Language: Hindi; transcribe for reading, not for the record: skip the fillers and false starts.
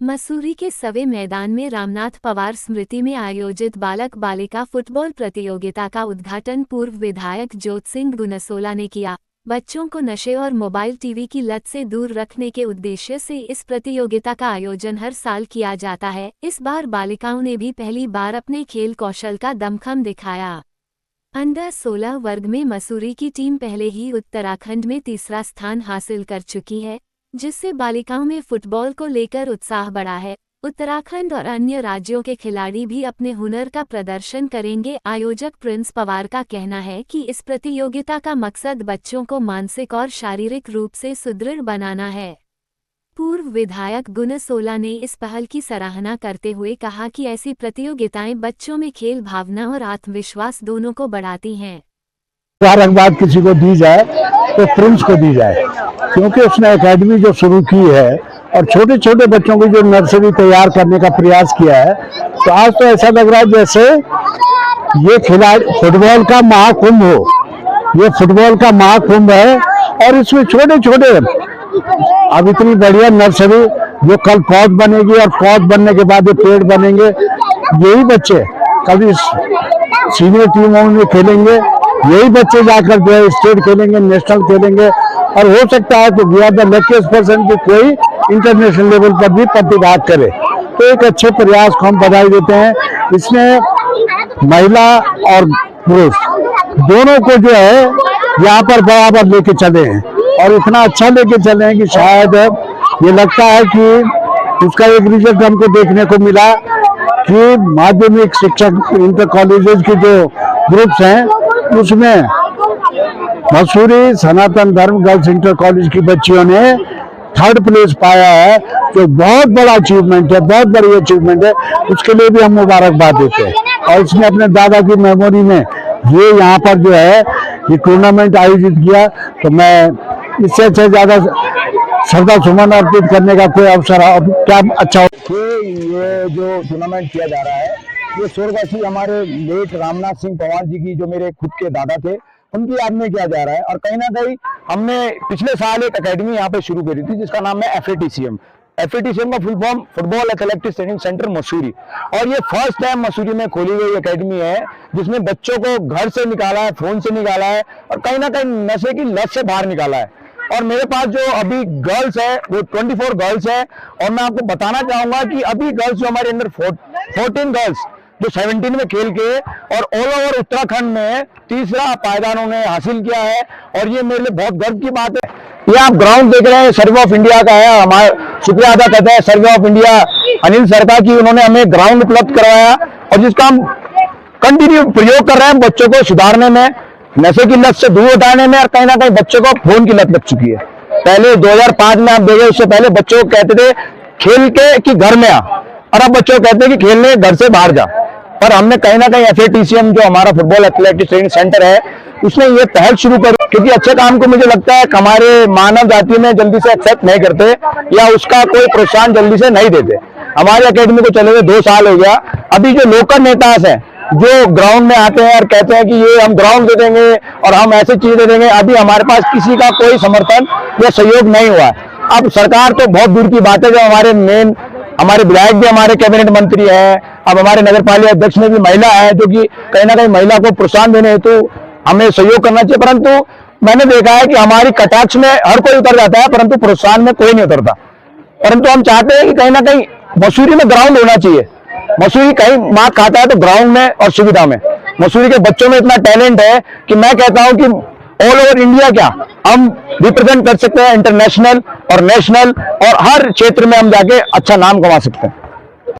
मसूरी के सवे मैदान में रामनाथ पवार स्मृति में आयोजित बालक बालिका फुटबॉल प्रतियोगिता का उद्घाटन पूर्व विधायक ज्योत सिंह गुनसोला ने किया। बच्चों को नशे और मोबाइल टीवी की लत से दूर रखने के उद्देश्य से इस प्रतियोगिता का आयोजन हर साल किया जाता है। इस बार बालिकाओं ने भी पहली बार अपने खेल कौशल का दमखम दिखाया। अंडर 16 वर्ग में मसूरी की टीम पहले ही उत्तराखंड में तीसरा स्थान हासिल कर चुकी है, जिससे बालिकाओं में फुटबॉल को लेकर उत्साह बढ़ा है। उत्तराखंड और अन्य राज्यों के खिलाड़ी भी अपने हुनर का प्रदर्शन करेंगे। आयोजक प्रिंस पवार का कहना है कि इस प्रतियोगिता का मकसद बच्चों को मानसिक और शारीरिक रूप से सुदृढ़ बनाना है। पूर्व विधायक गुनसोला ने इस पहल की सराहना करते हुए कहा कि ऐसी प्रतियोगिताएं बच्चों में खेल भावना और आत्मविश्वास दोनों को बढ़ाती हैं। मुबारकबाद किसी को दी जाए तो प्रिंस को दी जाए, क्योंकि उसने एकेडमी जो शुरू की है और छोटे छोटे बच्चों की जो नर्सरी तैयार करने का प्रयास किया है, तो आज तो ऐसा लग रहा है जैसे ये खिलाड़ी फुटबॉल का महाकुंभ हो। ये फुटबॉल का महाकुंभ है और इसमें छोटे छोटे अब इतनी बढ़िया नर्सरी जो कल पौध बनेगी और पौध बनने के बाद ये पेड़ बनेंगे। यही बच्चे कभी सीनियर टीमों में खेलेंगे, यही बच्चे जाकर जो है स्टेट खेलेंगे, नेशनल खेलेंगे और हो सकता है तो we are the luckiest person की कोई इंटरनेशनल लेवल पर भी प्रतिभाग करे। तो एक अच्छे प्रयास को हम बधाई देते हैं। इसमें महिला और पुरुष दोनों को जो है यहाँ पर बराबर लेके चले हैं और इतना अच्छा लेके चले हैं कि शायद ये लगता है कि उसका एक रिजल्ट हमको देखने को मिला कि माध्यमिक शिक्षक इंटर कॉलेजेस के जो ग्रुप्स हैं उसमें मसूरी सनातन धर्म गर्ल्स इंटर कॉलेज की बच्चियों ने 3rd प्लेस पाया है, जो बहुत बड़ा अचीवमेंट है, बहुत बड़ी अचीवमेंट है। उसके लिए भी हम मुबारकबाद देते हैं। और इसने अपने दादा की मेमोरी में ये यहाँ पर जो है ये टूर्नामेंट आयोजित किया, तो मैं इससे अच्छा ज्यादा श्रद्धा सुमन अर्पित करने का कोई अवसर क्या अच्छा हो। ये जो टूर्नामेंट किया जा रहा है ये स्वर्गवासी हमारे लेट रामनाथ सिंह पवार जी की जो मेरे खुद के दादा थे उनकी याद में किया जा रहा है। और कहीं ना कहीं हमने पिछले साल एक एकेडमी यहाँ पे शुरू करी थी जिसका नाम है FATCM का full form football athletics training centre Mussoorie. और ये फर्स्ट टाइम मसूरी में खोली गई एकेडमी है जिसमें बच्चों को घर से निकाला है, फोन से निकाला है और कहीं ना कहीं नशे की लत से बाहर निकाला है। और मेरे पास जो अभी गर्ल्स है वो 24 गर्ल्स है और मैं आपको बताना चाहूंगा कि अभी गर्ल्स जो हमारे अंदर 14 गर्ल्स जो 17 में खेल के और ऑल ओवर उत्तराखंड में तीसरा पायदान उन्होंने हासिल किया है और ये मेरे लिए बहुत गर्व की बात है। ये आप ग्राउंड देख रहे हैं सर्वे ऑफ इंडिया का है। हमारा शुक्रिया अदा करते हैं survey of India Anil sir का कि उन्होंने हमें ग्राउंड उपलब्ध करवाया और जिसका हम कंटिन्यू प्रयोग कर रहे हैं बच्चों को सुधारने में, नशे की लत से दूर हटाने में और कहीं ना कहीं बच्चों को फोन की लत लग चुकी है। पहले 2005 में आप देखे, उससे पहले बच्चों को कहते थे खेल के कि घर में आ, और अब बच्चों को कहते हैं कि खेलने घर से बाहर जा। पर हमने कहीं ना कहीं FATCM जो हमारा फुटबॉल एथलेटिक्स ट्रेनिंग सेंटर है उसने ये पहल शुरू करी, क्योंकि अच्छे काम को मुझे लगता है हमारे मानव जाति में जल्दी से एक्सेप्ट नहीं करते या उसका कोई प्रोत्साहन जल्दी से नहीं देते। हमारी एकेडमी को चले हुए 2 साल हो गया। अभी जो लोकल नेता हैं जो ग्राउंड में आते हैं और कहते हैं कि ये हम ग्राउंड दे देंगे और हम ऐसी चीज दे देंगे, अभी हमारे पास किसी का कोई समर्थन या सहयोग नहीं हुआ है। अब सरकार तो बहुत दूर की बात है, जो हमारे विधायक भी हमारे कैबिनेट मंत्री है, अब हमारे नगर पालिका अध्यक्ष में भी महिला है जो कि कहीं ना कहीं महिला को प्रोत्साहन देने हेतु हमें सहयोग करना चाहिए। परंतु मैंने देखा है कि हमारी कटाक्ष में हर कोई उतर जाता है परंतु प्रोत्साहन में कोई नहीं उतरता। परंतु हम चाहते हैं कि कहीं ना कहीं मसूरी में ग्राउंड होना चाहिए। मसूरी कहीं मात खाता है तो ग्राउंड में और सुविधा में। मसूरी के बच्चों में इतना टैलेंट है कि मैं कहता हूं कि ऑल ओवर इंडिया क्या हम रिप्रेजेंट कर सकते हैं, इंटरनेशनल और नेशनल और हर क्षेत्र में हम जाके अच्छा नाम कमा सकते हैं।